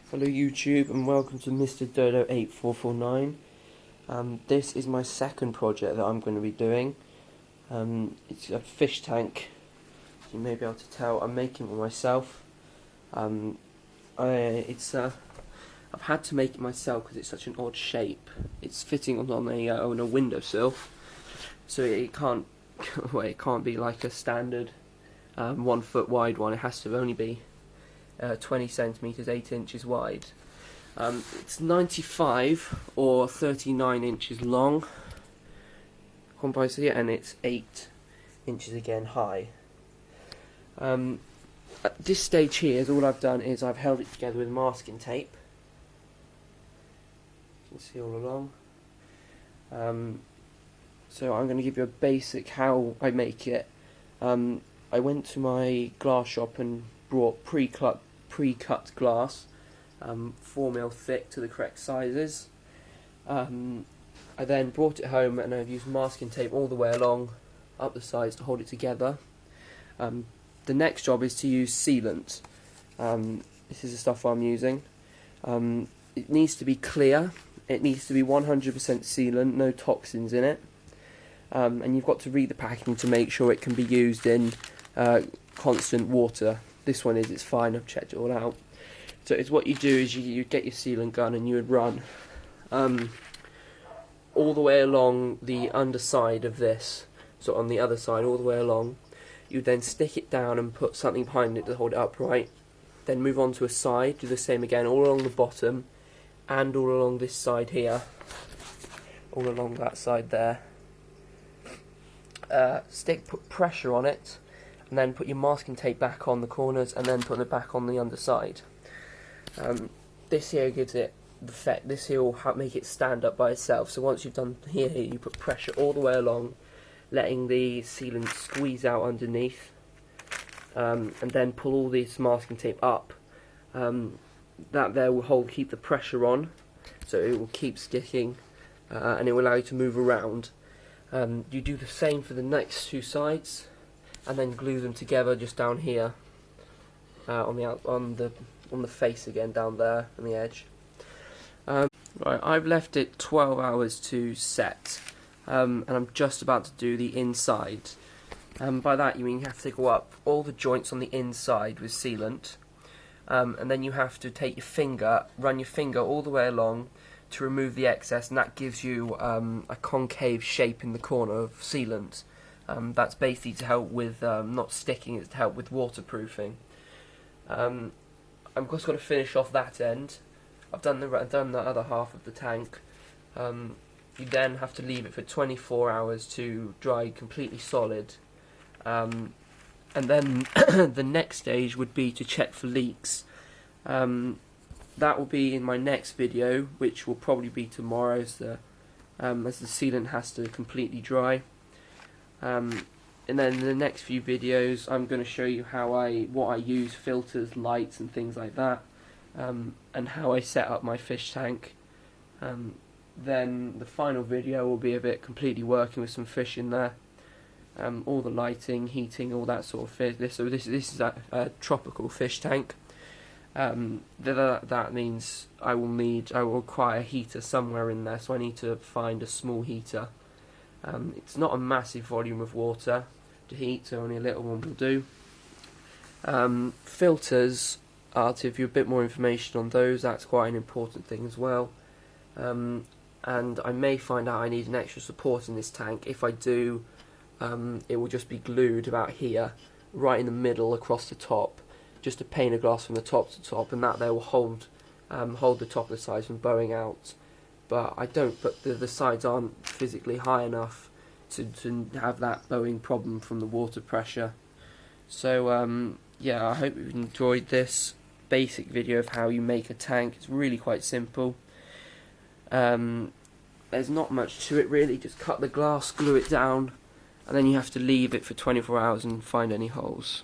Hello YouTube and welcome to Mr. Dodo 8449. This is my second project that I'm going to be doing. It's a fish tank. You may be able to tell I'm making it myself. I've had to make it myself because it's such an odd shape. It's fitting on a windowsill, so it can't it can't be like a standard 1 foot wide one. It has to only be 20 centimeters, 8 inches wide. It's 95 or 39 inches long, and it's 8 inches again high. At this stage here, all I've done is I've held it together with masking tape. You can see all along. So I'm going to give you a basic how I make it. I went to my glass shop and brought pre-cut glass, 4mm thick to the correct sizes. I then brought it home and I've used masking tape all the way along up the sides to hold it together. The next job is to use sealant. This is the stuff I'm using. It needs to be clear, it needs to be 100% sealant, no toxins in it, and you've got to read the packaging to make sure it can be used in constant water. This one is, it's fine, I've checked it all out. So it's what you do is you get your sealant gun and you would run all the way along the underside of this, so on the other side all the way along. You then stick it down and put something behind it to hold it upright. Then move on to a side, do the same again all along the bottom and all along this side here, all along that side there. Put pressure on it, and then put your masking tape back on the corners and then put it back on the underside. This here gives it the effect. This here will make it stand up by itself. So once you've done here, you put pressure all the way along, letting the sealant squeeze out underneath, and then pull all this masking tape up. That there will keep the pressure on, so it will keep sticking, and it will allow you to move around. You do the same for the next two sides, and then glue them together just down here, on the face again, down there on the edge. Right, I've left it 12 hours to set, and I'm just about to do the inside. By that you mean you have to go up all the joints on the inside with sealant, and then you have to take your finger, run your finger all the way along to remove the excess, and that gives you a concave shape in the corner of sealant. That's basically to help with not sticking, it's to help with waterproofing. I'm just going to finish off that end. I've done the other half of the tank. You then have to leave it for 24 hours to dry completely solid. And then the next stage would be to check for leaks. That will be in my next video, which will probably be tomorrow, as the sealant has to completely dry. And then in the next few videos I'm going to show you what I use, filters, lights and things like that, and how I set up my fish tank. Then the final video will be of it completely working with some fish in there, all the lighting, heating, all that sort of fish. So this is a tropical fish tank. That means I will require a heater somewhere in there, so I need to find a small heater. It's not a massive volume of water to heat, so only a little one will do. Filters, I'll give you a bit more information on those. That's quite an important thing as well. And I may find out I need an extra support in this tank. If I do, it will just be glued about here, right in the middle across the top, just a pane of glass from the top to top, and that there will hold the top of the sides from bowing out. But the sides aren't physically high enough to have that bowing problem from the water pressure. So yeah, I hope you've enjoyed this basic video of how you make a tank. It's really quite simple. There's not much to it really, just cut the glass, glue it down, and then you have to leave it for 24 hours and find any holes.